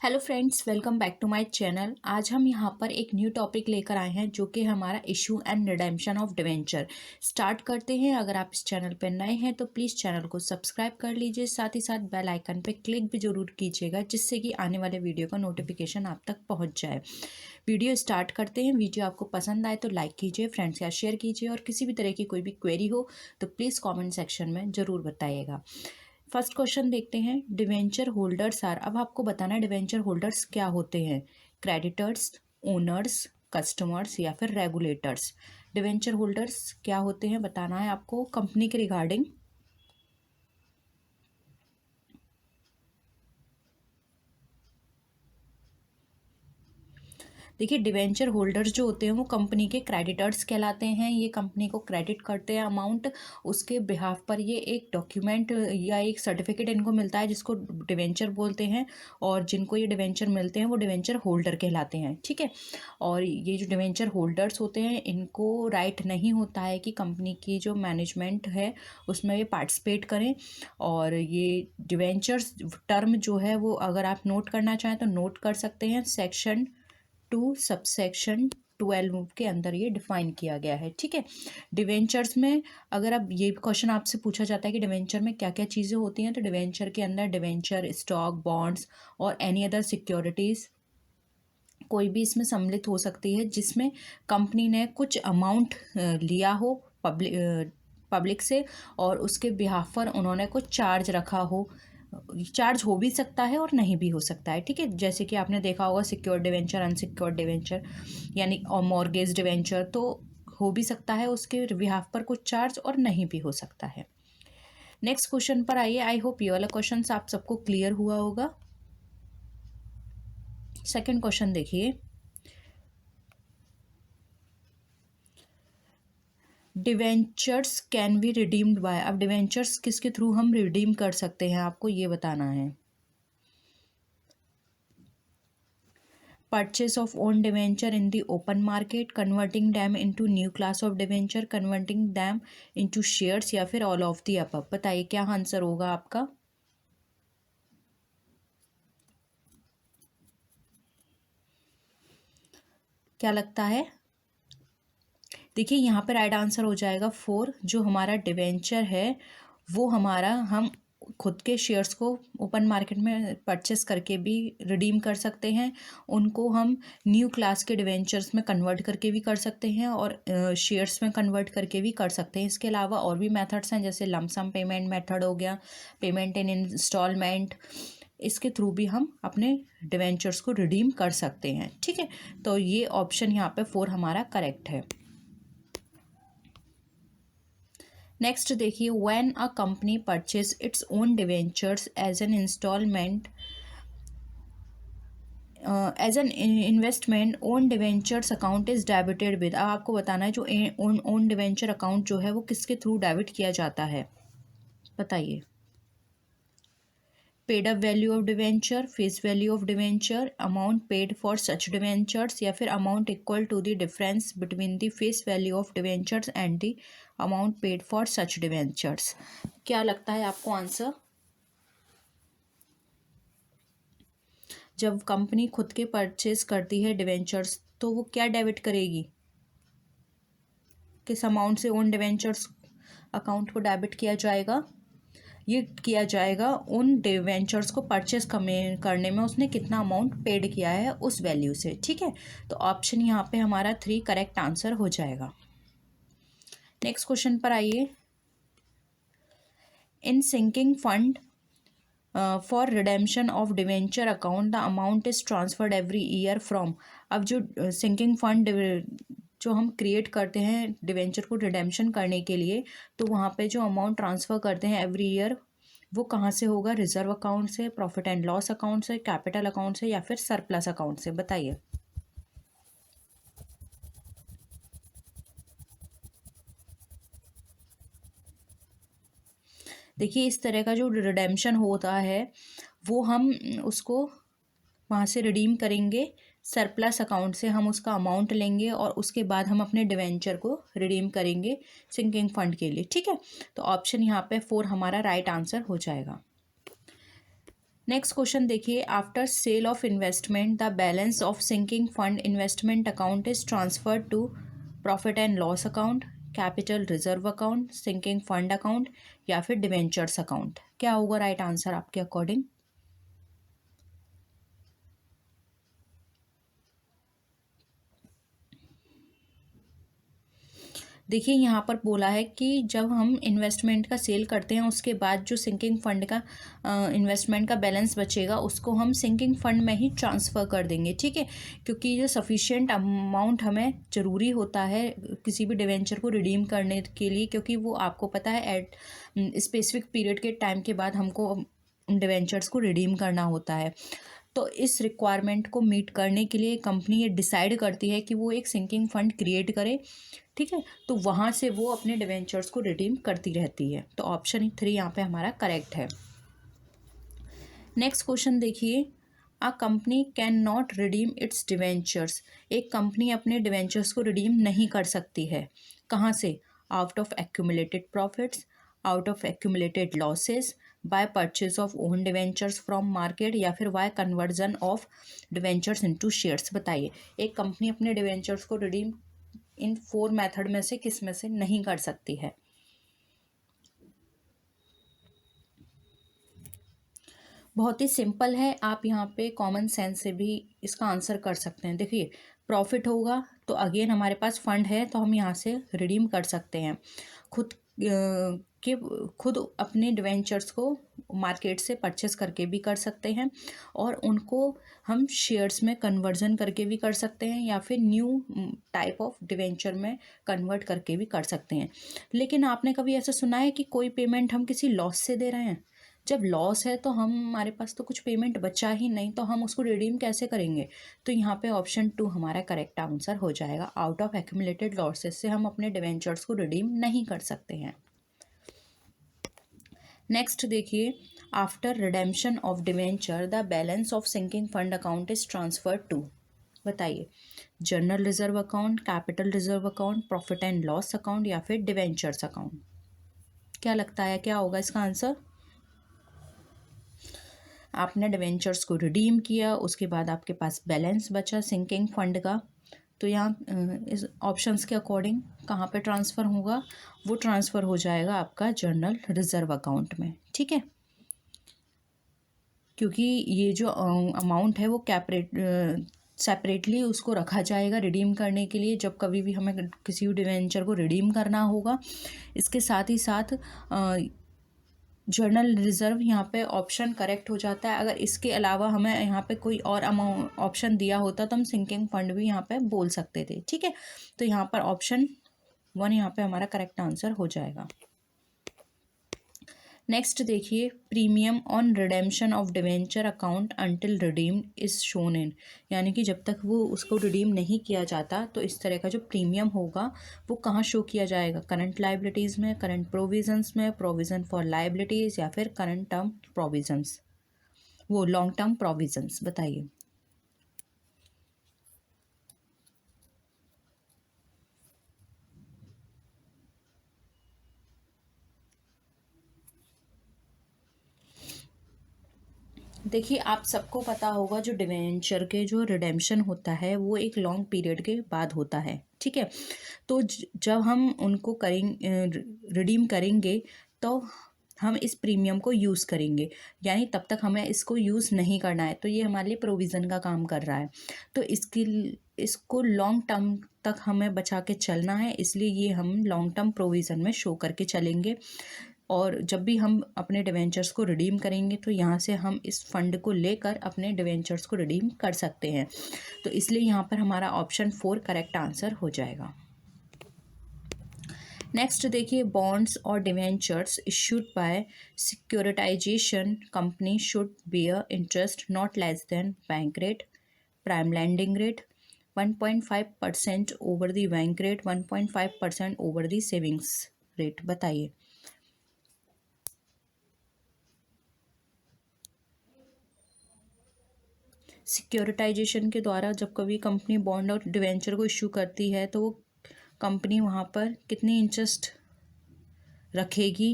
Hello friends, welcome back to my channel. आज हम यहाँ पर एक न्यू टॉपिक लेकर आए हैं जो कि हमारा issue and redemption of debenture. Start करते हैं। अगर आप इस चैनल पर नए हैं तो प्लीज़ चैनल को सब्सक्राइब कर लीजिए, साथ ही साथ बेल आइकन पे क्लिक भी ज़रूर कीजिएगा जिससे कि आने वाले वीडियो का नोटिफिकेशन आप तक पहुँच जाए। वीडियो स्टार्ट करते हैं। वीडियो आपको पसंद आए तो लाइक कीजिए, फ्रेंड्स के साथ शेयर कीजिए और किसी भी तरह की कोई भी क्वेरी हो तो प्लीज़ कॉमेंट सेक्शन में ज़रूर बताइएगा। फर्स्ट क्वेश्चन देखते हैं। डिवेंचर होल्डर्स आर, अब आपको बताना है डिवेंचर होल्डर्स क्या होते हैं। क्रेडिटर्स, ओनर्स, कस्टमर्स या फिर रेगुलेटर्स। डिवेंचर होल्डर्स क्या होते हैं बताना है आपको कंपनी के रिगार्डिंग। देखिए, डिवेंचर होल्डर्स जो होते हैं वो कंपनी के क्रेडिटर्स कहलाते हैं। ये कंपनी को क्रेडिट करते हैं अमाउंट, उसके बिहाफ पर ये एक डॉक्यूमेंट या एक सर्टिफिकेट इनको मिलता है जिसको डिवेंचर बोलते हैं। और जिनको ये डिवेंचर मिलते हैं वो डिवेंचर होल्डर कहलाते हैं, ठीक है। और ये जो डिवेंचर होल्डर्स होते हैं इनको राइट नहीं होता है कि कंपनी की जो मैनेजमेंट है उसमें ये पार्टिसिपेट करें। और ये डिवेंचर्स टर्म जो है वो अगर आप नोट करना चाहें तो नोट कर सकते हैं। सेक्शन 2 सबसेक्शन 12 के अंदर ये डिफाइन किया गया है, ठीक है। डिवेंचर्स में अगर अब ये क्वेश्चन आपसे पूछा जाता है कि डिवेंचर में क्या क्या चीज़ें होती हैं, तो डिवेंचर के अंदर डिवेंचर स्टॉक, बॉन्ड्स और एनी अदर सिक्योरिटीज़ कोई भी इसमें सम्मिलित हो सकती है जिसमें कंपनी ने कुछ अमाउंट लिया हो पब्लिक से और उसके बिहाफ पर उन्होंने कुछ चार्ज रखा हो। चार्ज हो भी सकता है और नहीं भी हो सकता है, ठीक है। जैसे कि आपने देखा होगा सिक्योर्ड डिवेंचर, अनसिक्योर्ड डिवेंचर यानी और मॉर्गेज डिवेंचर, तो हो भी सकता है उसके बिहाफ पर कुछ चार्ज और नहीं भी हो सकता है। नेक्स्ट क्वेश्चन पर आइए। आई होप ये वाला क्वेश्चन आप सबको क्लियर हुआ होगा। सेकेंड क्वेश्चन देखिए। Debentures can be redeemed by, अब डिवेंचर्स किसके थ्रू हम रिडीम कर सकते हैं आपको ये बताना है। Purchase of own debenture in the open market, converting them into new class of debenture, converting them into shares या फिर ऑल ऑफ द अबव। बताइए क्या आंसर होगा आपका। क्या लगता है। देखिए यहाँ पे राइट आंसर हो जाएगा 4। जो हमारा डिवेंचर है वो हमारा हम खुद के शेयर्स को ओपन मार्केट में परचेस करके भी रिडीम कर सकते हैं। उनको हम न्यू क्लास के डिवेंचर्स में कन्वर्ट करके भी कर सकते हैं और शेयर्स में कन्वर्ट करके भी कर सकते हैं। इसके अलावा और भी मेथड्स हैं जैसे लमसम पेमेंट मेथड हो गया, पेमेंट इन इंस्टॉलमेंट, इसके थ्रू भी हम अपने डिवेंचर्स को रिडीम कर सकते हैं, ठीक है। तो ये ऑप्शन यहाँ पे 4 हमारा करेक्ट है। नेक्स्ट देखिए। When a company purchase its own debentures as an instalment as an investment, own debentures account is debited with, अब आपको बताना है जो ओन डिवेंचर अकाउंट जो है वो किसके थ्रू डेबिट किया जाता है बताइए। Paid up value of debenture, face value of debenture, amount paid for such debentures या फिर amount equal to the difference between the face value of debentures and the amount paid for such debentures. क्या लगता है आपको answer. जब company खुद के purchase करती है डिवेंचर्स तो वो क्या डेबिट करेगी, किस अमाउंट से ओन डिवेंचर्स अकाउंट को डेबिट किया जाएगा। ये किया जाएगा उन डिवेंचर्स को परचेस करने में उसने कितना अमाउंट पेड किया है उस वैल्यू से, ठीक है। तो ऑप्शन यहाँ पे हमारा 3 करेक्ट आंसर हो जाएगा। नेक्स्ट क्वेश्चन पर आइए। In sinking fund for redemption of debenture account the amount is transferred every year from, अब जो सिंकिंग फंड जो हम क्रिएट करते हैं डिवेंचर को रिडेम्पशन करने के लिए, तो वहाँ पे जो अमाउंट ट्रांसफ़र करते हैं एवरी ईयर वो कहाँ से होगा। रिजर्व अकाउंट से, प्रॉफिट एंड लॉस अकाउंट से, कैपिटल अकाउंट से या फिर सरप्लस अकाउंट से, बताइए। देखिए इस तरह का जो रिडेम्पशन होता है वो हम उसको वहाँ से रिडीम करेंगे। सरप्लस अकाउंट से हम उसका अमाउंट लेंगे और उसके बाद हम अपने डिवेंचर को रिडीम करेंगे सिंकिंग फंड के लिए, ठीक है। तो ऑप्शन यहाँ पे 4 हमारा राइट आंसर हो जाएगा। नेक्स्ट क्वेश्चन देखिए, after sale of investment the balance of sinking fund investment account is transferred to profit and loss account, capital reserve account, sinking fund account या फिर डिवेंचर्स अकाउंट। क्या होगा राइट आंसर आपके according? देखिए यहाँ पर बोला है कि जब हम इन्वेस्टमेंट का सेल करते हैं उसके बाद जो सिंकिंग फंड का इन्वेस्टमेंट का बैलेंस बचेगा उसको हम सिंकिंग फंड में ही ट्रांसफ़र कर देंगे, ठीक है। क्योंकि जो सफिशिएंट अमाउंट हमें ज़रूरी होता है किसी भी डिवेंचर को रिडीम करने के लिए, क्योंकि वो आपको पता है एट स्पेसिफिक पीरियड के टाइम के बाद हमको डिवेंचर्स को रिडीम करना होता है। तो इस रिक्वायरमेंट को मीट करने के लिए कंपनी ये डिसाइड करती है कि वो एक सिंकिंग फंड क्रिएट करे, ठीक है। तो वहाँ से वो अपने डिवेंचर्स को रिडीम करती रहती है। तो ऑप्शन 3 यहाँ पे हमारा करेक्ट है। नेक्स्ट क्वेश्चन देखिए, a company can not redeem it's debentures. एक कंपनी अपने डिवेंचर्स को रिडीम नहीं कर सकती है। कहाँ से? Out of accumulated profits, out of accumulated losses, by purchase of own debentures from market या फिर bye conversion of debentures into shares. बताइए, एक कंपनी अपने डिवेंचर्स को रिडीम इन 4 मेथड में से किस में से नहीं कर सकती है? बहुत ही सिंपल है, आप यहाँ पे कॉमन सेंस से भी इसका आंसर कर सकते हैं। देखिए, प्रॉफिट होगा तो अगेन हमारे पास फंड है तो हम यहाँ से रिडीम कर सकते हैं। खुद के खुद अपने डिवेंचर्स को मार्केट से परचेस करके भी कर सकते हैं और उनको हम शेयर्स में कन्वर्जन करके भी कर सकते हैं या फिर न्यू टाइप ऑफ डिवेंचर में कन्वर्ट करके भी कर सकते हैं। लेकिन आपने कभी ऐसा सुना है कि कोई पेमेंट हम किसी लॉस से दे रहे हैं? जब लॉस है तो हमारे पास तो कुछ पेमेंट बचा ही नहीं, तो हम उसको रिडीम कैसे करेंगे? तो यहाँ पे ऑप्शन 2 हमारा करेक्ट आंसर हो जाएगा। आउट ऑफ एक्यूमुलेटेड लॉसेस से हम अपने डिवेंचर्स को रिडीम नहीं कर सकते हैं। नेक्स्ट देखिए, after redemption of debenture the balance of sinking fund account is transfer to. बताइए, general reserve account, capital reserve account, profit and loss account या फिर डिवेंचर्स अकाउंट। क्या लगता है क्या होगा इसका आंसर? आपने डिवेंचर्स को रिडीम किया, उसके बाद आपके पास बैलेंस बचा सिंकिंग फंड का, तो यहाँ इस ऑप्शंस के अकॉर्डिंग कहाँ पे ट्रांसफ़र होगा? वो ट्रांसफ़र हो जाएगा आपका जनरल रिजर्व अकाउंट में, ठीक है। क्योंकि ये जो अमाउंट है वो सेपरेटली उसको रखा जाएगा रिडीम करने के लिए, जब कभी भी हमें किसी भी डिवेंचर को रिडीम करना होगा। इसके साथ ही साथ जर्नल रिजर्व यहाँ पे ऑप्शन करेक्ट हो जाता है। अगर इसके अलावा हमें यहाँ पे कोई और अमाउंट ऑप्शन दिया होता तो हम सिंकिंग फंड भी यहाँ पे बोल सकते थे, ठीक है। तो यहाँ पर ऑप्शन 1 यहाँ पे हमारा करेक्ट आंसर हो जाएगा। नेक्स्ट देखिए, premium on redemption of debenture account until redeemed is shown in. यानी कि जब तक वो उसको रिडीम नहीं किया जाता तो इस तरह का जो प्रीमियम होगा वो कहाँ शो किया जाएगा? करंट लाइबिलिटीज़ में, करंट प्रोविजंस में, प्रोविज़न फॉर लाइबिलिटीज़ या फिर करंट टर्म प्रोविजंस, वो लॉन्ग टर्म प्रोविजंस। बताइए। देखिए, आप सबको पता होगा जो डिवेंचर के जो रिडेम्पशन होता है वो एक लॉन्ग पीरियड के बाद होता है, ठीक है। तो जब हम उनको रिडीम करेंगे तो हम इस प्रीमियम को यूज़ करेंगे, यानी तब तक हमें इसको यूज़ नहीं करना है। तो ये हमारे लिए प्रोविज़न का काम कर रहा है। तो इसको लॉन्ग टर्म तक हमें बचा के चलना है, इसलिए ये हम लॉन्ग टर्म प्रोविज़न में शो करके चलेंगे। और जब भी हम अपने डिवेंचर्स को रिडीम करेंगे तो यहाँ से हम इस फंड को लेकर अपने डिवेंचर्स को रिडीम कर सकते हैं। तो इसलिए यहाँ पर हमारा ऑप्शन 4 करेक्ट आंसर हो जाएगा। नेक्स्ट देखिए, बॉन्ड्स और debentures issued by securitisation company should bear interest not less than bank rate, prime landing rate, 1.5% over the bank rate, 1.5% over the savings rate. बताइए। सिक्योरिटाइजेशन के द्वारा जब कभी कंपनी बॉन्ड और डिवेंचर को इश्यू करती है तो वो कंपनी वहाँ पर कितनी इंटरेस्ट रखेगी?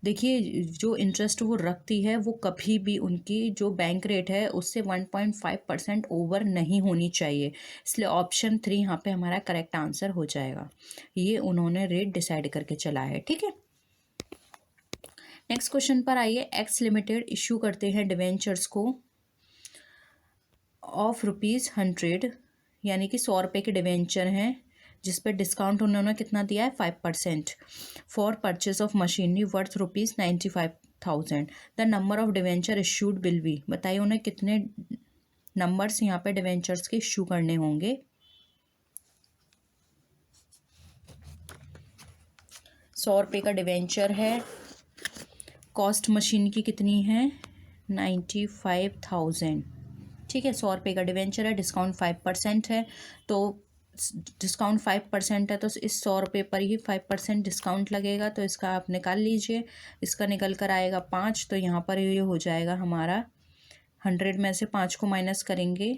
देखिए जो इंटरेस्ट वो रखती है वो कभी भी उनकी जो बैंक रेट है उससे 1.5% ओवर नहीं होनी चाहिए, इसलिए ऑप्शन 3 यहाँ पे हमारा करेक्ट आंसर हो जाएगा। ये उन्होंने रेट डिसाइड करके चला है, ठीक है। नेक्स्ट क्वेश्चन पर आइए। एक्स लिमिटेड इशू करते हैं डिवेंचर्स को ऑफ ₹100, यानी कि 100 रुपये के डिवेंचर हैं जिस पर डिस्काउंट उन्होंने कितना दिया है 5%, for purchase of machinery worth ₹95,000। The number of debenture issued will be, बताइए उन्हें कितने नंबर्स यहाँ पे डिवेंचर्स के इशू करने होंगे। 100 रुपये का डिवेंचर है, कॉस्ट मशीन की कितनी है 95,000, ठीक है। 100 रुपये का डिवेंचर है, डिस्काउंट 5% है, तो डिस्काउंट 5% है तो इस 100 रुपये पर ही 5% डिस्काउंट लगेगा, तो इसका आप निकाल लीजिए। इसका निकल कर आएगा 5, तो यहाँ पर ये हो जाएगा हमारा 100 में से 5 को माइनस करेंगे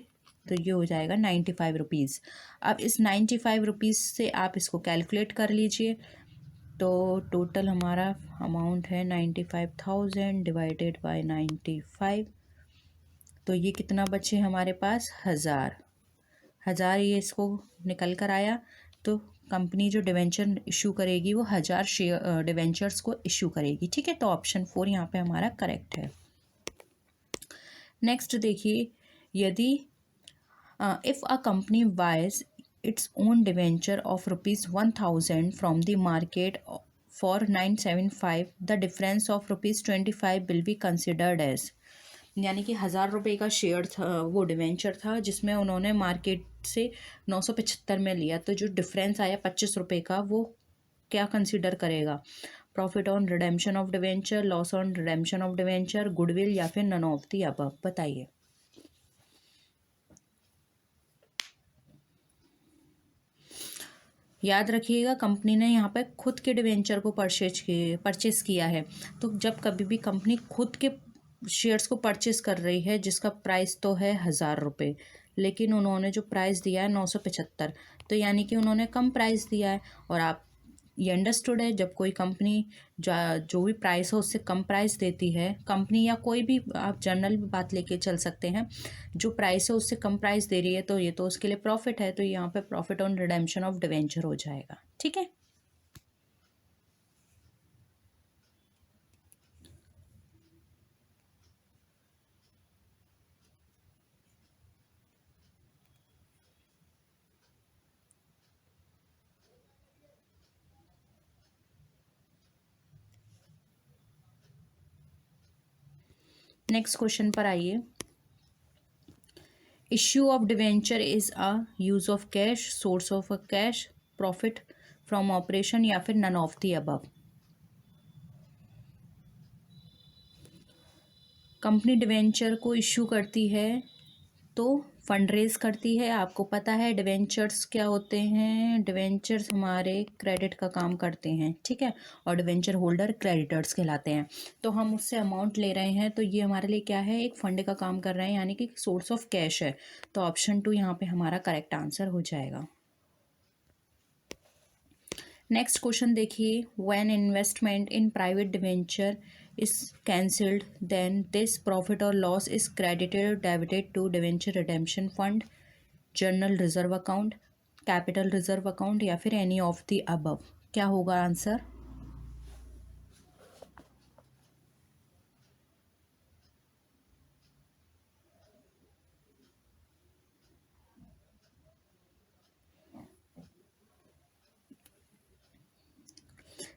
तो ये हो जाएगा 95 रुपीज़। अब इस 95 रुपीज़ से आप इसको कैलकुलेट कर लीजिए, तो टोटल हमारा अमाउंट है 95,000 डिवाइडेड बाय 95, तो ये कितना बचे हमारे पास 1000, ये इसको निकल कर आया। तो कंपनी जो डिवेंचर इशू करेगी वो 1000 शेयर डिवेंचर्स को इशू करेगी, ठीक है। तो ऑप्शन 4 यहाँ पे हमारा करेक्ट है। नेक्स्ट देखिए, यदि if a company buys its own debenture of ₹1000 from the market for 975, the difference of ₹25 will be considered as, यानी कि 1000 रुपये का शेयर था, वो डिवेंचर था जिसमें उन्होंने मार्केट से 975 में लिया, तो जो डिफरेंस आया 25 रुपये का वो क्या कंसिडर करेगा, profit on redemption of debenture, loss on redemption of debenture, goodwill या फिर नन ऑफ दी अबव, बताइए। याद रखिएगा कंपनी ने यहाँ पे खुद के डिवेंचर को परचेज किया है, तो जब कभी भी कंपनी खुद के शेयर्स को परचेज कर रही है जिसका प्राइस तो है 1000 रुपये, लेकिन उन्होंने जो प्राइस दिया है 975, तो यानी कि उन्होंने कम प्राइस दिया है। और आप ये अंडरस्टूड है, जब कोई कंपनी जो भी प्राइस हो उससे कम प्राइस देती है कंपनी, या कोई भी आप जनरल भी बात लेके चल सकते हैं, जो प्राइस है उससे कम प्राइस दे रही है तो ये तो उसके लिए प्रॉफिट है, तो यहाँ पे profit on redemption of debenture हो जाएगा, ठीक है। नेक्स्ट क्वेश्चन पर आइए। Issue of debenture is a use of cash, source of a cash, profit from operation या फिर none of the above. Company debenture को इश्यू करती है तो फंड रेज करती है। आपको पता है डिवेंचर्स क्या होते हैं, डिवेंचर्स हमारे क्रेडिट का काम करते हैं, ठीक है, और डिवेंचर होल्डर क्रेडिटर्स कहलाते हैं। तो हम उससे अमाउंट ले रहे हैं तो ये हमारे लिए क्या है, एक फंड का काम कर रहे हैं, यानी कि सोर्स ऑफ कैश है। तो ऑप्शन 2 यहाँ पे हमारा करेक्ट आंसर हो जाएगा। नेक्स्ट क्वेश्चन देखिए, when investment in private debenture is cancelled, then this profit or loss is credited or debited to debenture redemption fund, journal reserve account, capital reserve account या फिर any of the above। क्या होगा answer?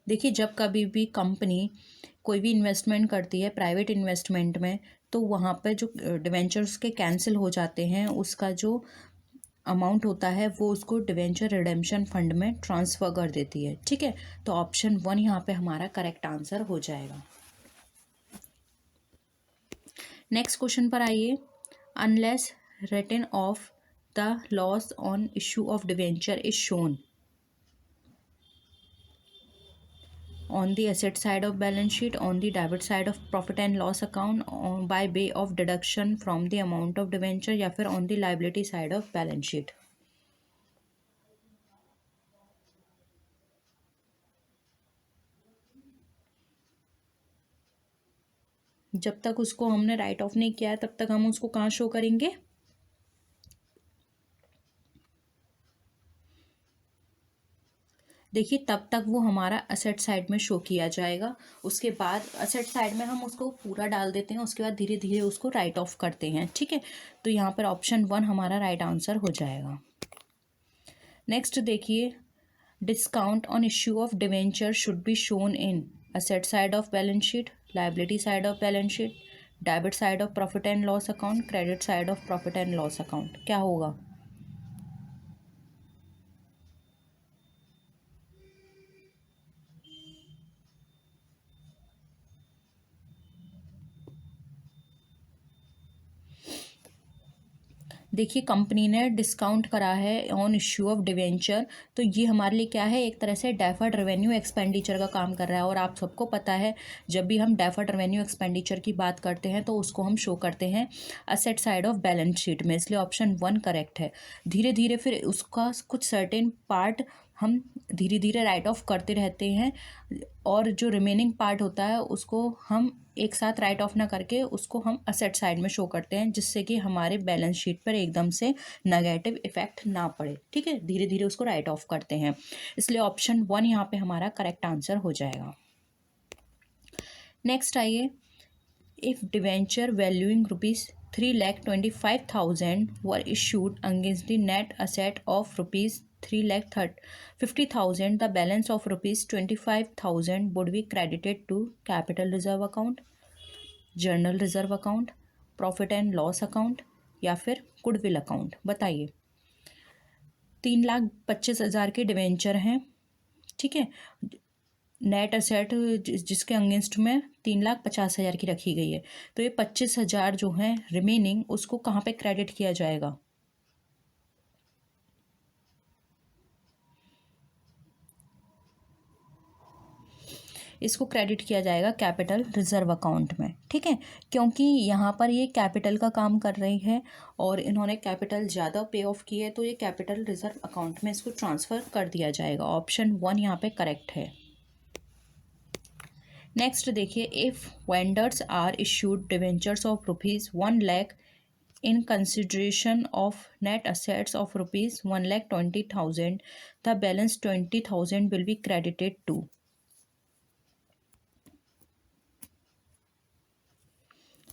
देखिए जब कभी भी company कोई भी इन्वेस्टमेंट करती है प्राइवेट इन्वेस्टमेंट में, तो वहाँ पे जो डिवेंचर्स के कैंसिल हो जाते हैं उसका जो अमाउंट होता है वो उसको डिवेंचर रिडेम्पशन फंड में ट्रांसफ़र कर देती है, ठीक है। तो ऑप्शन 1 यहाँ पे हमारा करेक्ट आंसर हो जाएगा। नेक्स्ट क्वेश्चन पर आइए। Unless return of the loss on issue of debenture is shown on the asset side of balance sheet, on the debit side of profit and loss account, by way of deduction from the amount of debenture, या फिर on the liability side of balance sheet। जब तक उसको हमने right of नहीं किया है तब तक हम उसको कहाँ शो करेंगे? देखिए तब तक वो हमारा असेट साइड में शो किया जाएगा। उसके बाद असेट साइड में हम उसको पूरा डाल देते हैं, उसके बाद धीरे धीरे उसको राइट ऑफ करते हैं। ठीक है, तो यहाँ पर ऑप्शन 1 हमारा राइट आंसर हो जाएगा। नेक्स्ट देखिए, discount on issue of debenture should be shown in asset side of balance sheet, liability side of balance sheet, debit side of profit and loss account, credit side of profit and loss account. क्या होगा? देखिए company ने discount करा है on issue of debenture, तो ये हमारे लिए क्या है, एक तरह से डेफर्ड रेवेन्यू एक्सपेंडिचर का काम कर रहा है। और आप सबको पता है जब भी हम डेफर्ड रेवेन्यू एक्सपेंडिचर की बात करते हैं तो उसको हम शो करते हैं asset side of balance sheet में, इसलिए ऑप्शन 1 करेक्ट है। धीरे धीरे फिर उसका कुछ सर्टेन पार्ट हम धीरे धीरे राइट ऑफ करते रहते हैं, और जो रिमेनिंग पार्ट होता है उसको हम एक साथ राइट ऑफ ना करके उसको हम असेट साइड में शो करते हैं, जिससे कि हमारे बैलेंस शीट पर एकदम से नेगेटिव इफेक्ट ना पड़े। ठीक है, धीरे धीरे उसको राइट ऑफ करते हैं, इसलिए ऑप्शन 1 यहाँ पे हमारा करेक्ट आंसर हो जाएगा। नेक्स्ट आइए, if debenture valuing ₹3,25,000 were issued against the net asset of ₹3,50,000, the balance of ₹25,000 would be credited to capital reserve account, journal reserve account, profit and loss account, या फिर goodwill account. बताइए। 3,25,000 के debenture हैं, ठीक है, net asset जिसके against में 3,50,000 की रखी गई है, तो ये 25,000 जो हैं रिमेनिंग उसको कहाँ पे क्रेडिट किया जाएगा? इसको क्रेडिट किया जाएगा कैपिटल रिजर्व अकाउंट में। ठीक है, क्योंकि यहाँ पर ये कैपिटल का काम कर रही है और इन्होंने कैपिटल ज़्यादा पे ऑफ की है, तो ये कैपिटल रिजर्व अकाउंट में इसको ट्रांसफ़र कर दिया जाएगा। ऑप्शन 1 यहाँ पे करेक्ट है। नेक्स्ट देखिए, if vendors are issued debentures of ₹1,00,000 in consideration of net assets of ₹1,20,000, the balance 20,000 will be credited to।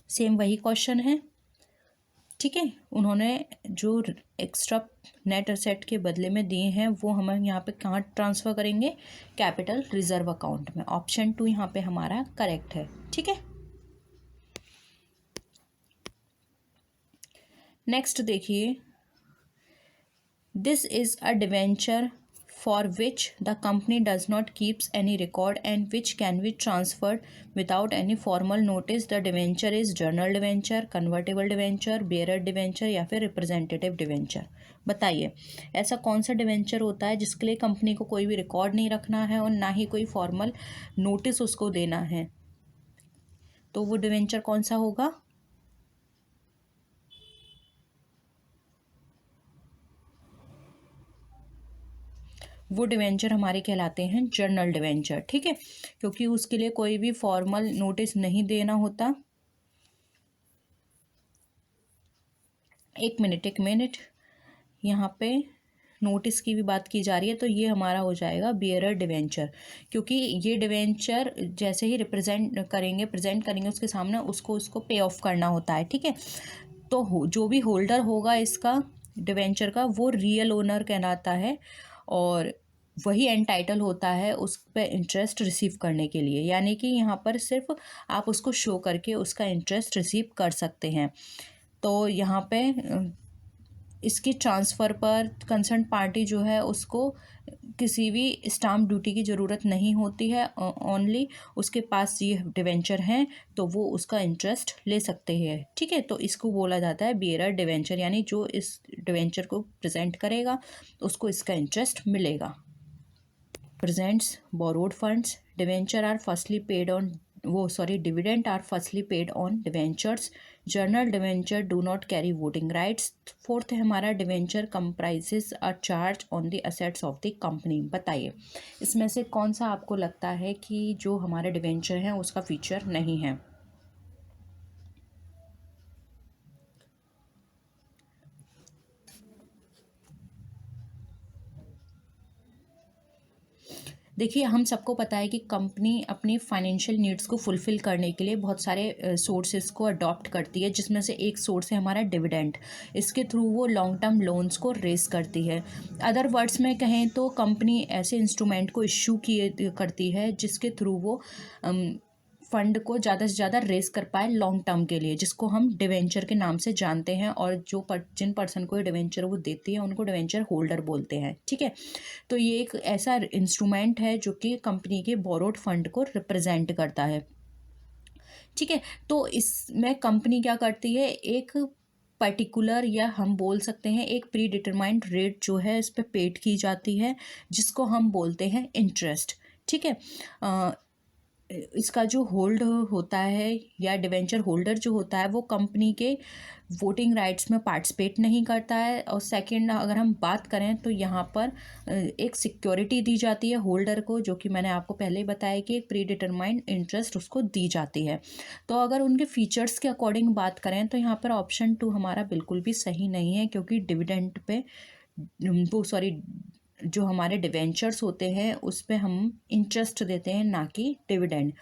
Same वही क्वेश्चन है। ठीक है, उन्होंने जो एक्स्ट्रा नेट असेट के बदले में दिए हैं वो हम यहाँ पे कहाँ ट्रांसफ़र करेंगे? कैपिटल रिजर्व अकाउंट में। ऑप्शन 2 यहाँ पे हमारा करेक्ट है। ठीक है, नेक्स्ट देखिए, this is a debenture for which the company does not keeps any record and which can be transferred without any formal notice. The debenture is journal debenture, convertible debenture, bearer debenture या फिर representative debenture। बताइए, ऐसा कौन सा debenture होता है जिसके लिए कंपनी को कोई भी रिकॉर्ड नहीं रखना है और ना ही कोई फॉर्मल नोटिस उसको देना है? तो वो डिवेंचर कौन सा होगा? वो डिवेंचर हमारे कहलाते हैं जर्नल डिवेंचर। ठीक है, क्योंकि उसके लिए कोई भी फॉर्मल नोटिस नहीं देना होता। एक मिनट, यहाँ पे नोटिस की भी बात की जा रही है, तो ये हमारा हो जाएगा बियरर डिवेंचर, क्योंकि ये डिवेंचर जैसे ही प्रेजेंट करेंगे उसके सामने उसको पे ऑफ करना होता है। ठीक है, तो जो भी होल्डर होगा इसका डिवेंचर का वो रियल ओनर कहलाता है और वही एंटाइटल होता है उस पर इंटरेस्ट रिसीव करने के लिए, यानी कि यहाँ पर सिर्फ आप उसको शो करके उसका इंटरेस्ट रिसीव कर सकते हैं। तो यहाँ पे इसकी ट्रांसफ़र पर कंसर्न पार्टी जो है उसको किसी भी स्टाम्प ड्यूटी की ज़रूरत नहीं होती है, ओनली उसके पास ये डिवेंचर हैं तो वो उसका इंटरेस्ट ले सकते हैं। ठीक है, तो इसको बोला जाता है बियरर डिवेंचर, यानी जो इस डिवेंचर को प्रेजेंट करेगा उसको इसका इंटरेस्ट मिलेगा। Presents borrowed funds, debenture are firstly paid on dividend are firstly paid on debentures, general debenture do not carry voting rights. Fourth है हमारा, debenture comprises a charge on the assets of the company. बताइए, इसमें से कौन सा आपको लगता है कि जो हमारे डिवेंचर हैं उसका फीचर नहीं है? देखिए, हम सबको पता है कि कंपनी अपनी फाइनेंशियल नीड्स को फुलफ़िल करने के लिए बहुत सारे सोर्सेज़ को अडॉप्ट करती है, जिसमें से एक सोर्स है हमारा डिविडेंड। इसके थ्रू वो लॉन्ग टर्म लोन्स को रेज़ करती है। अदर वर्ड्स में कहें तो कंपनी ऐसे इंस्ट्रूमेंट को इश्यू किए करती है जिसके थ्रू वो फंड को ज़्यादा से ज़्यादा रेस कर पाए लॉन्ग टर्म के लिए, जिसको हम डिवेंचर के नाम से जानते हैं। और जिन पर्सन को ये डिवेंचर वो देती है उनको डिवेंचर होल्डर बोलते हैं। ठीक है, तो ये एक ऐसा इंस्ट्रूमेंट है जो कि कंपनी के बोरोड फंड को रिप्रेजेंट करता है। ठीक है, तो इसमें कंपनी क्या करती है, एक पर्टिकुलर या हम बोल सकते हैं एक प्री डिटरमाइंड रेट जो है इस पर पेड की जाती है, जिसको हम बोलते हैं इंटरेस्ट। ठीक है, इसका जो होल्ड होता है या डिवेंचर होल्डर जो होता है वो कंपनी के वोटिंग राइट्स में पार्टिसिपेट नहीं करता है। और सेकंड, अगर हम बात करें तो यहाँ पर एक सिक्योरिटी दी जाती है होल्डर को, जो कि मैंने आपको पहले ही बताया कि एक प्री डिटरमाइंड इंटरेस्ट उसको दी जाती है। तो अगर उनके फीचर्स के अकॉर्डिंग बात करें तो यहाँ पर ऑप्शन 2 हमारा बिल्कुल भी सही नहीं है, क्योंकि डिविडेंड पे वो सॉरी जो हमारे डिवेंचर्स होते हैं उस पे हम इंटरेस्ट देते हैं, ना कि डिविडेंड।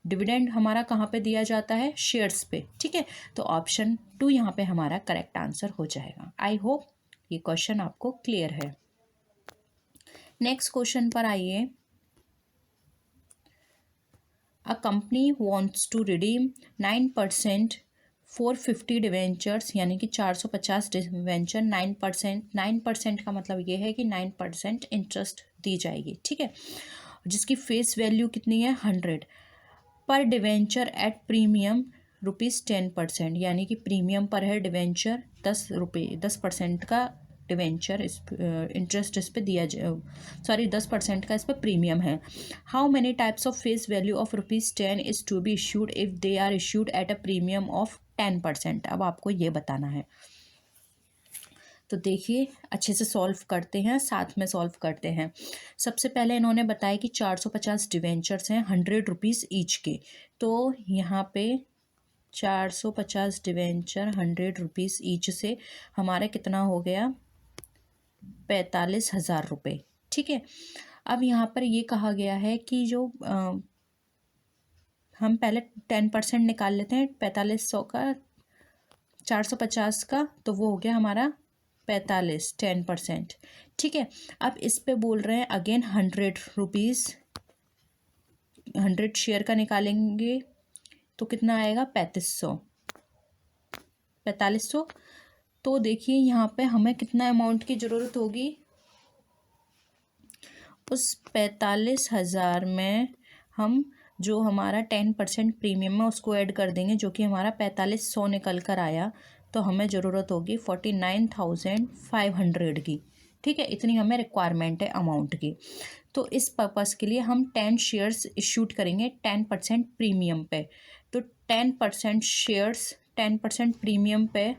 डिविडेंड हमारा कहाँ पे दिया जाता है, शेयर्स पे। ठीक है, तो ऑप्शन 2 यहाँ पे हमारा करेक्ट आंसर हो जाएगा। आई होप ये क्वेश्चन आपको क्लियर है। नेक्स्ट क्वेश्चन पर आइए। A company wants to redeem 9% 450 debentures, यानी कि 450 डिवेंचर 9% का मतलब ये है कि 9% इंटरेस्ट दी जाएगी। ठीक है, जिसकी फेस वैल्यू कितनी है, 100 पर डिवेंचर एट प्रीमियम ₹10%, यानी कि प्रीमियम पर है डिवेंचर 10% का डिवेंचर इस इंटरेस्ट इस पे दिया 10% का इस पर प्रीमियम है। How many types of face value of ₹10 is to be issued if they are issued at a premium of 10%। अब आपको ये बताना है। तो देखिए, अच्छे से सॉल्व करते हैं, साथ में सॉल्व करते हैं। सबसे पहले इन्होंने बताया कि 450 डिवेंचर्स हैं, ₹100 ईच के। तो यहाँ पे 450 डिवेंचर ₹100 ईच से हमारा कितना हो गया, 45,000 रुपये। ठीक है, अब यहाँ पर ये कहा गया है कि जो हम पहले 10% निकाल लेते हैं 4500 का, 450 का, तो वो हो गया हमारा 45, 10%। ठीक है, अब इस पे बोल रहे हैं अगेन ₹100, 100 शेयर का निकालेंगे तो कितना आएगा, 4500। तो देखिए यहाँ पे हमें कितना अमाउंट की ज़रूरत होगी, उस 45,000 में हम जो हमारा 10% प्रीमियम है उसको ऐड कर देंगे, जो कि हमारा 4500 निकल कर आया। तो हमें ज़रूरत होगी 49,500 की। ठीक है, इतनी हमें रिक्वायरमेंट है अमाउंट की। तो इस पर्पज़ के लिए हम 10 शेयर्स इशूट करेंगे 10% प्रीमियम पे। तो 10% शेयर्स 10% प्रीमियम पे,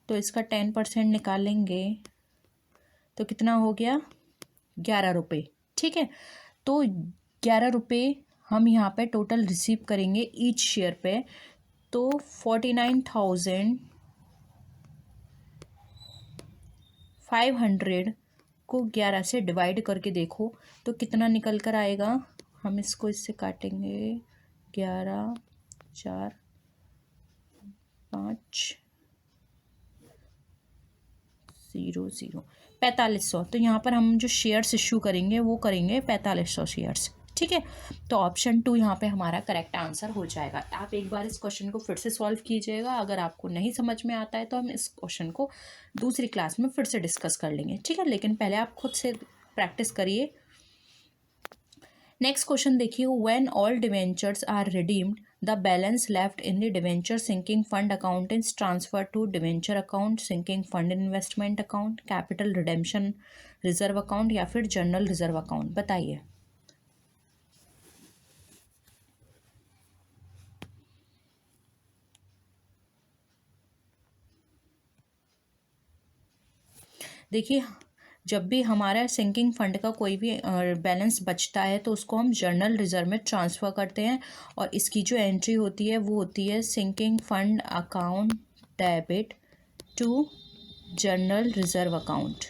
तो इसका 10% निकालेंगे तो कितना हो गया, ₹11। ठीक है, तो ₹11 हम यहाँ पे टोटल रिसीव करेंगे ईच शेयर पे। तो 49,500 को 11 से डिवाइड करके देखो तो कितना निकल कर आएगा। हम इसको इससे काटेंगे, 11 4 5 0 0 4500। तो यहाँ पर हम जो शेयर्स इशू करेंगे वो करेंगे 4500 शेयर्स। ठीक है, तो ऑप्शन 2 यहाँ पे हमारा करेक्ट आंसर हो जाएगा। आप एक बार इस क्वेश्चन को फिर से सॉल्व कीजिएगा। अगर आपको नहीं समझ में आता है तो हम इस क्वेश्चन को दूसरी क्लास में फिर से डिस्कस कर लेंगे। ठीक है, लेकिन पहले आप खुद से प्रैक्टिस करिए। नेक्स्ट क्वेश्चन देखिए, when all debentures are redeemed the balance left in the debenture sinking fund account is transfer to debenture account, sinking fund investment account, capital redemption reserve account या फिर जनरल रिजर्व अकाउंट, बताइए। देखिए, जब भी हमारा sinking fund का कोई भी बैलेंस बचता है तो उसको हम जर्नल रिजर्व में ट्रांसफ़र करते हैं, और इसकी जो एंट्री होती है वो होती है sinking fund account debit to general reserve account.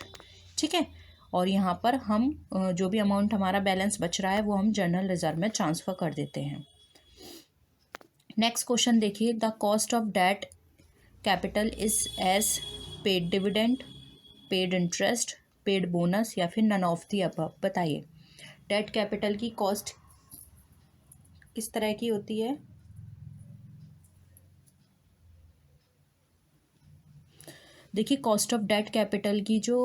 ठीक है, और यहाँ पर हम जो भी अमाउंट हमारा बैलेंस बच रहा है वो हम जनरल रिजर्व में ट्रांसफ़र कर देते हैं। नेक्स्ट क्वेश्चन देखिए, the cost of debt capital is as paid dividend, paid interest, paid bonus या फिर नन ऑफ दी अबव। बताइए डेट कैपिटल की कॉस्ट किस तरह की होती है। देखिए कॉस्ट ऑफ डेट कैपिटल की जो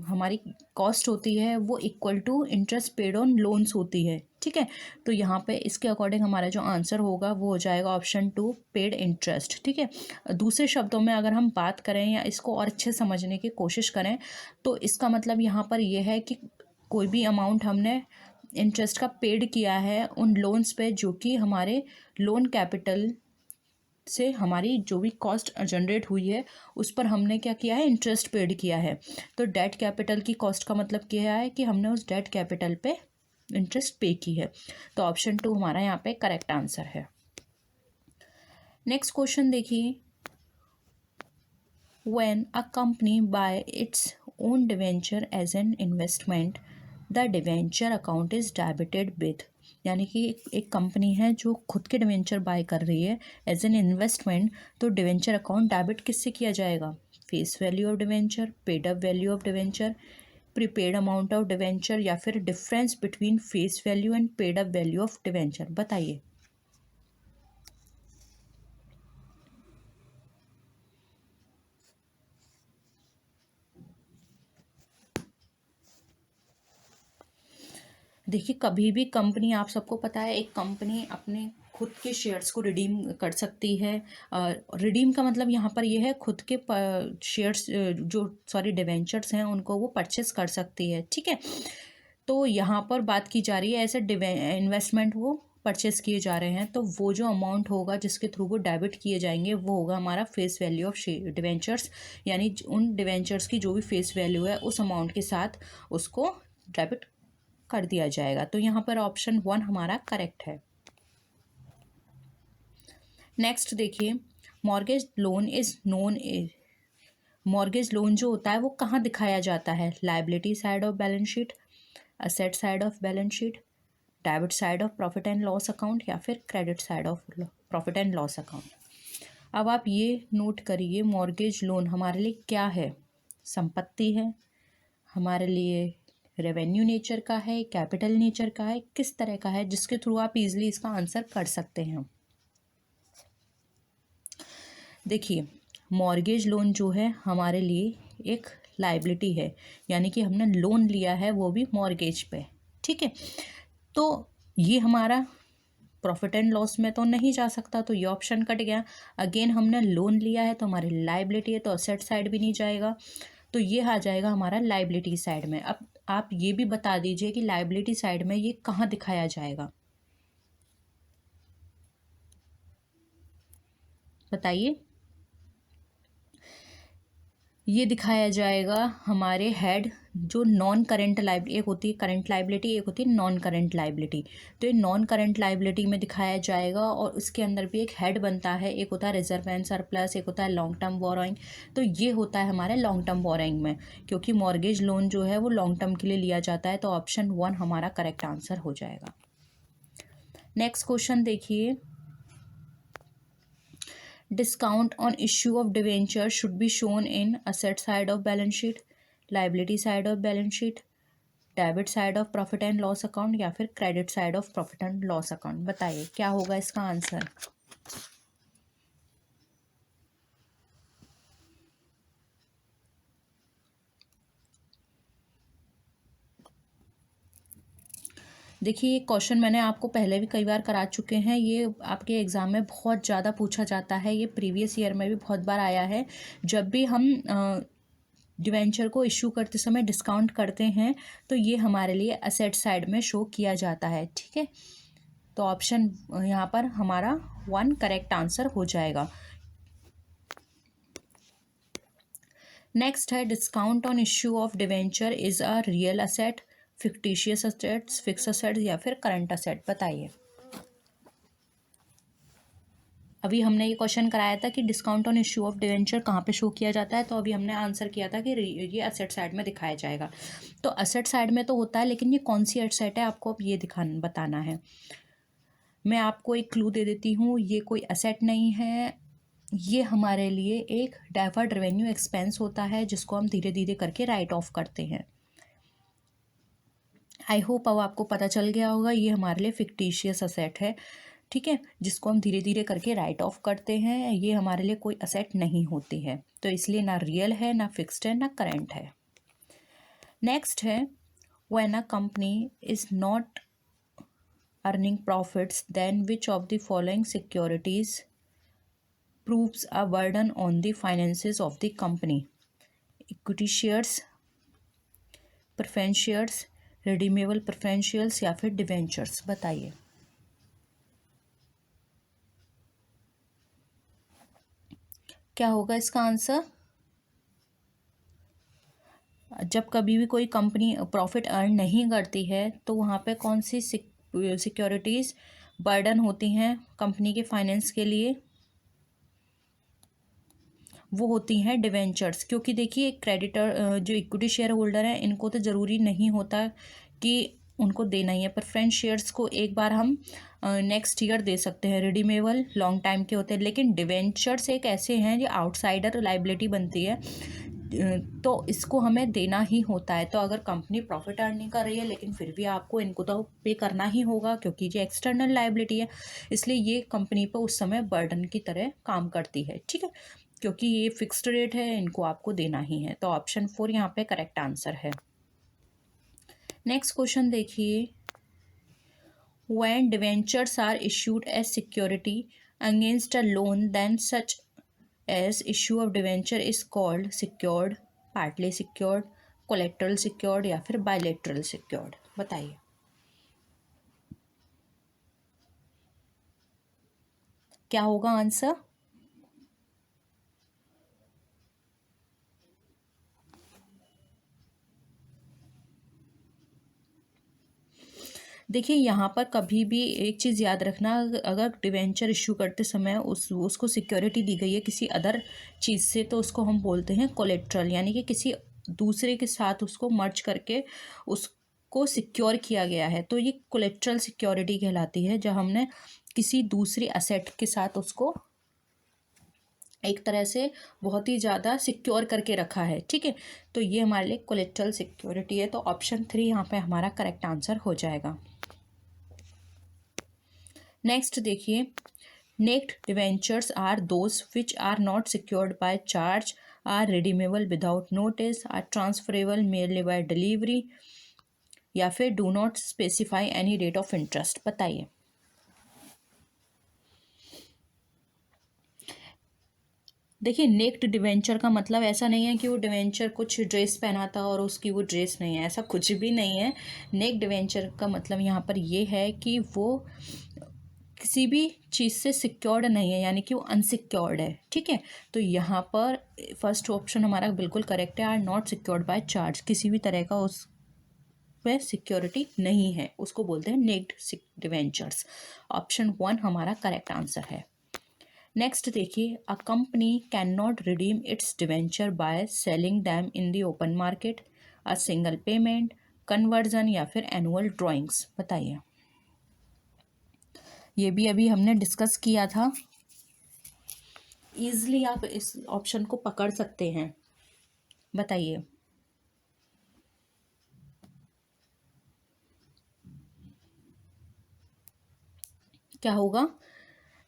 हमारी कॉस्ट होती है वो equal to interest paid on loans होती है, ठीक है। तो यहाँ पे इसके अकॉर्डिंग हमारा जो आंसर होगा वो हो जाएगा ऑप्शन 2 पेड इंटरेस्ट, ठीक है। दूसरे शब्दों में अगर हम बात करें या इसको और अच्छे समझने की कोशिश करें तो इसका मतलब यहाँ पर यह है कि कोई भी अमाउंट हमने इंटरेस्ट का पेड किया है उन लोन्स पे जो कि हमारे लोन कैपिटल से हमारी जो भी कॉस्ट जनरेट हुई है उस पर हमने क्या किया है, इंटरेस्ट पेड किया है। तो डेट कैपिटल की कॉस्ट का मतलब क्या है कि हमने उस डेट कैपिटल पे इंटरेस्ट पे की है। तो ऑप्शन 2 हमारा यहाँ पे करेक्ट आंसर है। नेक्स्ट क्वेश्चन देखिए, when a company buy its own debenture as an investment the debenture account is debited with, यानी कि एक कंपनी है जो खुद के डिवेंचर बाय कर रही है एज एन इन्वेस्टमेंट, तो डिवेंचर अकाउंट डेबिट किससे किया जाएगा, face value of debenture, paid up value of debenture, prepaid amount of debenture या फिर difference between face value and paid up value of debenture. बताइए देखिए कभी भी कंपनी, आप सबको पता है एक कंपनी अपने खुद के शेयर्स को रिडीम कर सकती है। रिडीम का मतलब यहाँ पर यह है खुद के शेयर्स जो सॉरी डिवेंचर्स हैं उनको वो परचेस कर सकती है, ठीक है। तो यहाँ पर बात की जा रही है ऐसे इन्वेस्टमेंट वो परचेस किए जा रहे हैं, तो वो जो अमाउंट होगा जिसके थ्रू वो डेबिट किए जाएंगे वो होगा हमारा फेस वैल्यू ऑफ डिवेंचर्स, यानी उन डिवेंचर्स की जो भी फेस वैल्यू है उस अमाउंट के साथ उसको डेबिट कर दिया जाएगा। तो यहाँ पर ऑप्शन 1 हमारा करेक्ट है। नेक्स्ट देखिए, mortgage loan is known, mortgage loan जो होता है वो कहाँ दिखाया जाता है, liability side of balance sheet, asset side of balance sheet, debit side of profit and loss account या फिर credit side of profit and loss account. अब आप ये नोट करिए मॉर्गेज लोन हमारे लिए क्या है, संपत्ति है, हमारे लिए रेवेन्यू नेचर का है, कैपिटल नेचर का है, किस तरह का है, जिसके थ्रू आप इजीली इसका आंसर कर सकते हैं। देखिए मॉर्गेज लोन जो है हमारे लिए एक लायबिलिटी है, यानी कि हमने लोन लिया है वो भी मॉर्गेज पे, ठीक है। तो ये हमारा प्रॉफिट एंड लॉस में तो नहीं जा सकता, तो ये ऑप्शन कट गया। अगेन हमने लोन लिया है तो हमारी लायबिलिटी है, तो असेट साइड भी नहीं जाएगा, तो ये आ जाएगा हमारा लायबिलिटी साइड में। अब आप ये भी बता दीजिए कि लायबिलिटी साइड में ये कहाँ दिखाया जाएगा, बताइए। ये दिखाया जाएगा हमारे हेड जो नॉन करेंट लाइबिलिटी, एक होती है करेंट लाइबिलिटी, एक होती है नॉन करेंट लाइबिलिटी। तो ये नॉन करेंट लाइबिलिटी में दिखाया जाएगा और उसके अंदर भी एक हेड बनता है, एक होता है रिजर्व एंड सरप्लस, एक होता है लॉन्ग टर्म बोरोइंग। तो ये होता है हमारे लॉन्ग टर्म बोरोइंग में, क्योंकि मॉर्गेज लोन जो है वो लॉन्ग टर्म के लिए लिया जाता है। तो ऑप्शन 1 हमारा करेक्ट आंसर हो जाएगा। नेक्स्ट क्वेश्चन देखिए, discount on issue of debenture should be shown in asset side of balance sheet, liability side of balance sheet, debit side of profit and loss account या फिर credit side of profit and loss account. बताइए क्या होगा इसका answer. देखिए ये question मैंने आपको पहले भी कई बार करा चुके हैं, ये आपके एग्ज़ाम में बहुत ज़्यादा पूछा जाता है, ये प्रीवियस ईयर में भी बहुत बार आया है। जब भी हम डिवेंचर को इशू करते समय डिस्काउंट करते हैं तो ये हमारे लिए असेट साइड में शो किया जाता है, ठीक है। तो ऑप्शन यहाँ पर हमारा 1 करेक्ट आंसर हो जाएगा। नेक्स्ट है discount on issue of debenture is a real asset, fictitious assets, fix assets या फिर करंट असेट। बताइए अभी हमने ये क्वेश्चन कराया था कि discount on issue of debenture कहाँ पे शो किया जाता है, तो अभी हमने आंसर किया था कि ये असेट साइड में दिखाया जाएगा। तो असेट साइड में तो होता है, लेकिन ये कौन सी एसेट है आपको अब ये बताना है। मैं आपको एक क्लू दे देती हूँ, ये कोई असेट नहीं है, ये हमारे लिए एक डेफर्ड रेवेन्यू एक्सपेंस होता है जिसको हम धीरे धीरे करके राइट ऑफ करते हैं। आई होप अब आपको पता चल गया होगा, ये हमारे लिए फिक्टिशियस असेट है, ठीक है, जिसको हम धीरे धीरे करके राइट ऑफ करते हैं। ये हमारे लिए कोई असेट नहीं होती है, तो इसलिए ना रियल है, ना फिक्स्ड है, ना करेंट है। नेक्स्ट है, when a company is not earning profits then which of the following securities proves a burden on the finances of the company? Equity shares, preference shares, redeemable preference shares या फिर debentures, बताइए। क्या होगा इसका answer? जब कभी भी कोई कंपनी प्रॉफिट अर्न नहीं करती है तो वहाँ पे कौन सी सिक्योरिटीज़ बर्डन होती हैं कंपनी के फाइनेंस के लिए? वो होती हैं डिवेंचर्स। क्योंकि देखिए क्रेडिटर जो इक्विटी शेयर होल्डर हैं इनको तो ज़रूरी नहीं होता कि उनको देना ही है। प्रेफरेंस शेयर्स को एक बार हम नेक्स्ट ईयर दे सकते हैं, रिडीमेबल लॉन्ग टाइम के होते हैं। लेकिन डिवेंचर्स एक ऐसे हैं जो आउटसाइडर लाइबिलिटी बनती है, तो इसको हमें देना ही होता है। तो अगर कंपनी प्रॉफिट अर्न नहीं कर रही है लेकिन फिर भी आपको इनको तो पे करना ही होगा, क्योंकि ये एक्सटर्नल लाइबिलिटी है, इसलिए ये कंपनी पर उस समय बर्डन की तरह काम करती है, ठीक है। क्योंकि ये फिक्स्ड रेट है, इनको आपको देना ही है। तो ऑप्शन 4 यहाँ पे करेक्ट आंसर है। नेक्स्ट क्वेश्चन देखिए, when debentures are issued as security against a loan then such as issue of debenture is called secured, partly secured, collateral secured या फिर बायलेटरल सिक्योर्ड, बताइए। क्या होगा आंसर? देखिए यहाँ पर कभी भी एक चीज़ याद रखना, अगर डिवेंचर इशू करते समय उसको सिक्योरिटी दी गई है किसी अदर चीज़ से, तो उसको हम बोलते हैं कोलेट्रल, यानी कि किसी दूसरे के साथ उसको मर्ज करके उसको सिक्योर किया गया है, तो ये कोलेट्रल सिक्योरिटी कहलाती है, जब हमने किसी दूसरी असेट के साथ उसको एक तरह से बहुत ही ज़्यादा सिक्योर करके रखा है, ठीक है। तो ये हमारे लिए कोलेट्रल सिक्योरिटी है। तो ऑप्शन 3 यहाँ पे हमारा करेक्ट आंसर हो जाएगा। नेक्स्ट देखिए, naked debentures are those which are not secured by charge, are redeemable without notice, are transferable merely by delivery या फिर do not specify any rate of interest, बताइए। देखिए नेक्ड डिवेंचर का मतलब ऐसा नहीं है कि वो डिवेंचर कुछ ड्रेस पहना था और उसकी वो ड्रेस नहीं है, ऐसा कुछ भी नहीं है। नेक्ड डिवेंचर का मतलब यहाँ पर ये है कि वो किसी भी चीज़ से सिक्योर्ड नहीं है, यानी कि वो अनसिक्योर्ड है, ठीक है। तो यहाँ पर फर्स्ट ऑप्शन हमारा बिल्कुल करेक्ट है, are not secured by charge, किसी भी तरह का उस पे सिक्योरिटी नहीं है, उसको बोलते हैं नेक्ड डिवेंचर्स। ऑप्शन 1 हमारा करेक्ट आंसर है। नेक्स्ट देखिए, a company can not redeem it's debenture by selling them in the open market, a single payment, conversion या फिर एनुअल ड्राइंग्स, बताइए। ये भी अभी हमने डिस्कस किया था, ईजिली आप इस ऑप्शन को पकड़ सकते हैं, बताइए। क्या होगा?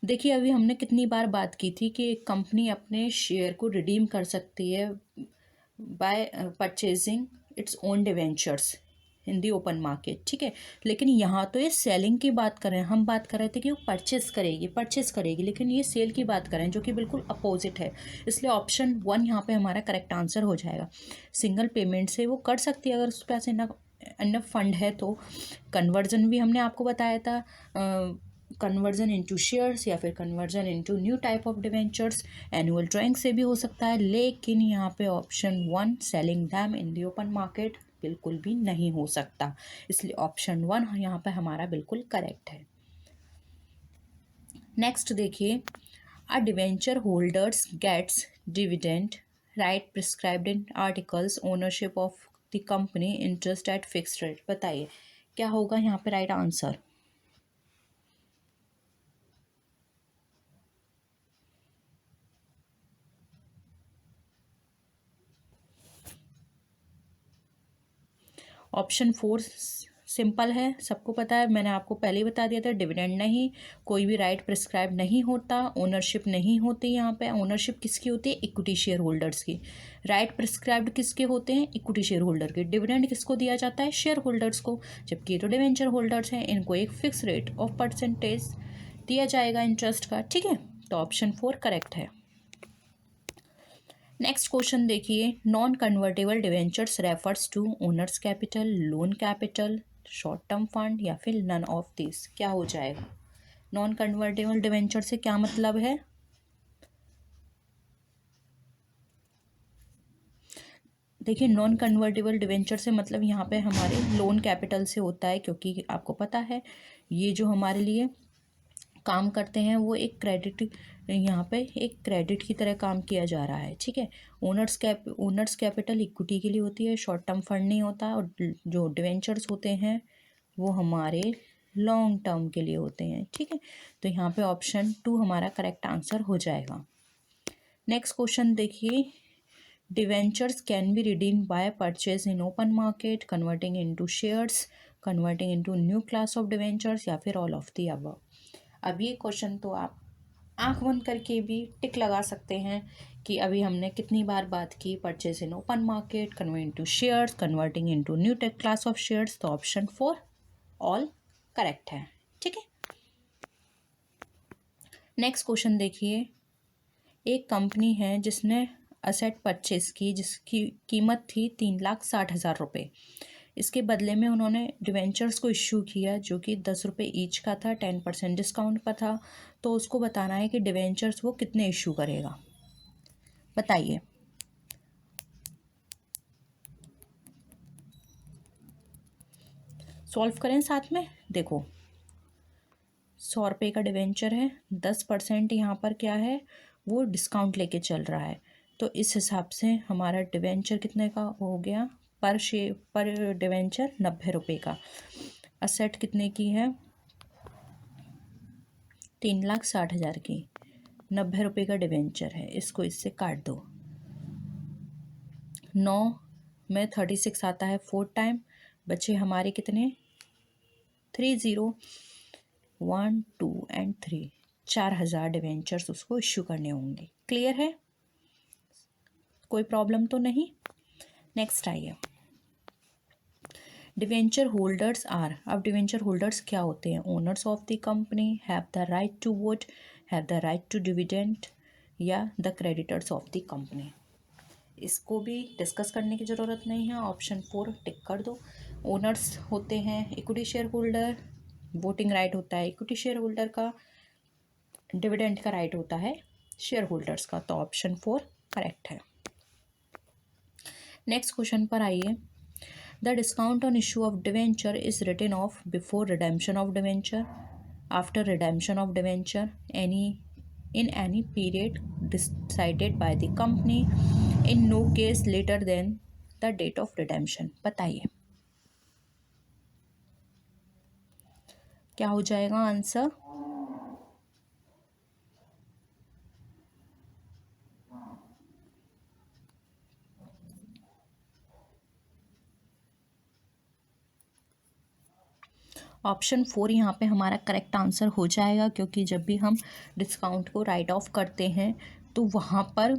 देखिए अभी हमने कितनी बार बात की थी कि एक कंपनी अपने शेयर को रिडीम कर सकती है bye purchasing it's own debentures in the open market, ठीक है। लेकिन यहाँ तो ये सेलिंग की बात कर रहे हैं, हम बात कर रहे थे कि वो परचेस करेगी, लेकिन ये सेल की बात कर रहे हैं जो कि बिल्कुल अपोजिट है। इसलिए ऑप्शन 1 यहाँ पे हमारा करेक्ट आंसर हो जाएगा। सिंगल पेमेंट से वो कर सकती है अगर उस पैसे इनफ फंड है तो। कन्वर्जन भी हमने आपको बताया था, कन्वर्जन इनटू शेयर्स या फिर conversion into new type of debentures, annual drawing से भी हो सकता है। लेकिन यहाँ पे option 1 selling them in the open market बिल्कुल भी नहीं हो सकता, इसलिए ऑप्शन 1 यहाँ पे हमारा बिल्कुल करेक्ट है। नेक्स्ट देखिए, A debenture holders gets dividend right prescribed in articles ownership of the company interest at fixed rate। बताइए क्या होगा यहाँ पे राइट आंसर। ऑप्शन 4 सिंपल है, सबको पता है, मैंने आपको पहले ही बता दिया था। डिविडेंड नहीं, कोई भी राइट प्रिस्क्राइब नहीं होता, ओनरशिप नहीं होती। यहाँ पे ओनरशिप किसकी होती है? इक्विटी शेयर होल्डर्स की। राइट प्रिस्क्राइब्ड किसके होते हैं? इक्विटी शेयर होल्डर के। डिविडेंड किसको दिया जाता है? शेयर होल्डर्स को। जबकि ये तो डिवेंचर होल्डर्स हैं, इनको एक फिक्स रेट ऑफ परसेंटेज दिया जाएगा इंटरेस्ट का। ठीक है, तो ऑप्शन 4 करेक्ट है। नेक्स्ट क्वेश्चन देखिए, non convertible debentures refers to owners capital, loan capital, short term fund या फिर नन ऑफ दिस। क्या हो जाएगा? नॉन कन्वर्टेबल डिवेंचर से क्या मतलब है? देखिए, नॉन कन्वर्टेबल डिवेंचर से मतलब यहाँ पे हमारे लोन कैपिटल से होता है, क्योंकि आपको पता है ये जो हमारे लिए काम करते हैं वो एक क्रेडिट, यहाँ पे एक क्रेडिट की तरह काम किया जा रहा है। ठीक है, ओनर्स कैपिटल इक्विटी के लिए होती है, शॉर्ट टर्म फंड नहीं होता। और जो डिवेंचर्स होते हैं वो हमारे लॉन्ग टर्म के लिए होते हैं। ठीक है, तो यहाँ पे ऑप्शन 2 हमारा करेक्ट आंसर हो जाएगा। नेक्स्ट क्वेश्चन देखिए, debentures can be redeemed by purchase in open market, converting into shares, converting into new class of debentures या फिर ऑल ऑफ द अबव। अब ये क्वेश्चन तो आप आंख बंद करके भी टिक लगा सकते हैं कि अभी हमने कितनी बार बात की, purchase in open market, convert to shares, converting into new take class of shares. तो ऑप्शन 4 ऑल करेक्ट है। ठीक है, नेक्स्ट क्वेश्चन देखिए, एक कंपनी है जिसने असेट परचेज की जिसकी कीमत थी 3,60,000 रुपये। इसके बदले में उन्होंने डिवेंचर्स को इश्यू किया जो कि 10 रुपये ईच का था, 10% डिस्काउंट पर था। तो उसको बताना है कि डिवेंचर्स वो कितने इश्यू करेगा। बताइए। सॉल्व करें साथ में। देखो, 100 रुपये का डिवेंचर है, 10% यहाँ पर क्या है, वो डिस्काउंट लेके चल रहा है। तो इस हिसाब से हमारा डिवेंचर कितने का हो गया? पर डिवेंचर 90 रुपये का। असेट कितने की है? 3,60,000 की। 90 रुपये का डिवेंचर है, इसको इससे काट दो। 9 में 36 आता है 4 टाइम, बचे हमारे कितने? 3 0 1 2 एंड 3। 4,000 डिवेंचर्स उसको इश्यू करने होंगे। क्लियर है? कोई प्रॉब्लम तो नहीं? नेक्स्ट आइए, डिवेंचर होल्डर्स आर। अब डिवेंचर होल्डर्स क्या होते हैं? Owners of the company, have the right to vote, have the right to dividend या the creditors of the company. इसको भी डिस्कस करने की ज़रूरत नहीं है, ऑप्शन 4 टिक कर दो। ओनर्स होते हैं equity share holder, voting right होता है इक्विटी शेयर होल्डर का, डिविडेंड का राइट होता है शेयर होल्डर्स का। तो ऑप्शन 4 करेक्ट है। नेक्स्ट क्वेश्चन पर आइए, the discount on issue of debenture is written off before redemption of debenture, after redemption of debenture, in any period decided by the company, in no case later than the date of redemption। बताइए क्या हो जाएगा answer? Option 4 यहाँ पे हमारा correct answer हो जाएगा, क्योंकि जब भी हम डिस्काउंट को राइट ऑफ करते हैं तो वहाँ पर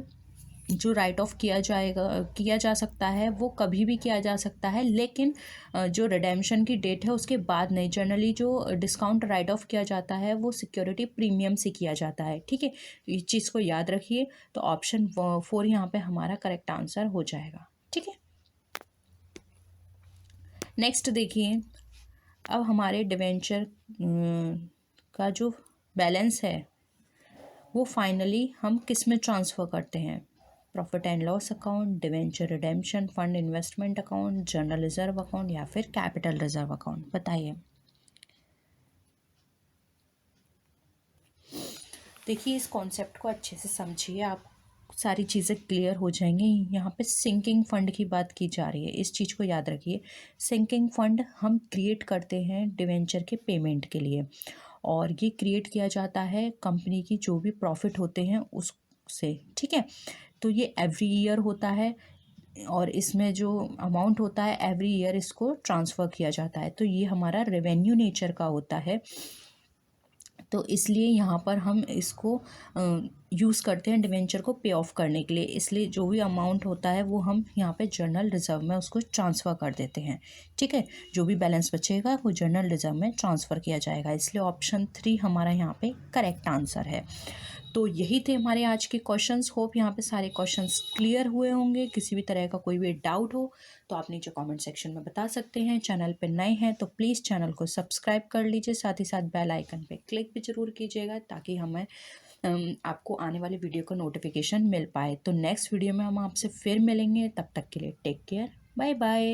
जो राइट ऑफ किया जा सकता है वो कभी भी किया जा सकता है, लेकिन जो रिडेम्पशन की डेट है उसके बाद नहीं। जनरली जो डिस्काउंट राइट ऑफ किया जाता है वो सिक्योरिटी प्रीमियम से किया जाता है। ठीक है, इस चीज़ को याद रखिए। तो ऑप्शन 4 यहाँ पे हमारा करेक्ट आंसर हो जाएगा। ठीक है, नेक्स्ट देखिए, अब हमारे डिवेंचर का जो बैलेंस है वो फाइनली हम किस में ट्रांसफ़र करते हैं? Profit and loss account, debenture redemption fund, investment account, general reserve account या फिर कैपिटल रिजर्व अकाउंट। बताइए। देखिए इस कॉन्सेप्ट को अच्छे से समझिए, आप सारी चीज़ें क्लियर हो जाएंगी। यहाँ पे सिंकिंग फंड की बात की जा रही है, इस चीज़ को याद रखिए। सिंकिंग फंड हम क्रिएट करते हैं डिवेंचर के पेमेंट के लिए, और ये क्रिएट किया जाता है कंपनी की जो भी प्रॉफिट होते हैं उससे, ठीक है। तो ये एवरी ईयर होता है, और इसमें जो अमाउंट होता है एवरी ईयर इसको ट्रांसफ़र किया जाता है। तो ये हमारा रेवेन्यू नेचर का होता है, तो इसलिए यहाँ पर हम इसको यूज़ करते हैं डिवेंचर को पे ऑफ करने के लिए। इसलिए जो भी अमाउंट होता है वो हम यहाँ पे जर्नल रिजर्व में उसको ट्रांसफ़र कर देते हैं, ठीक है। जो भी बैलेंस बचेगा वो जर्नल रिजर्व में ट्रांसफ़र किया जाएगा, इसलिए ऑप्शन 3 हमारा यहाँ पे करेक्ट आंसर है। तो यही थे हमारे आज के क्वेश्चंस। होप यहाँ पे सारे क्वेश्चंस क्लियर हुए होंगे। किसी भी तरह का कोई भी डाउट हो तो आप नीचे कमेंट सेक्शन में बता सकते हैं। चैनल पे नए हैं तो प्लीज़ चैनल को सब्सक्राइब कर लीजिए, साथ ही साथ बेल आइकन पे क्लिक भी ज़रूर कीजिएगा ताकि हमें आपको आने वाले वीडियो का नोटिफिकेशन मिल पाए। तो नेक्स्ट वीडियो में हम आपसे फिर मिलेंगे, तब तक के लिए टेक केयर, बाय बाय।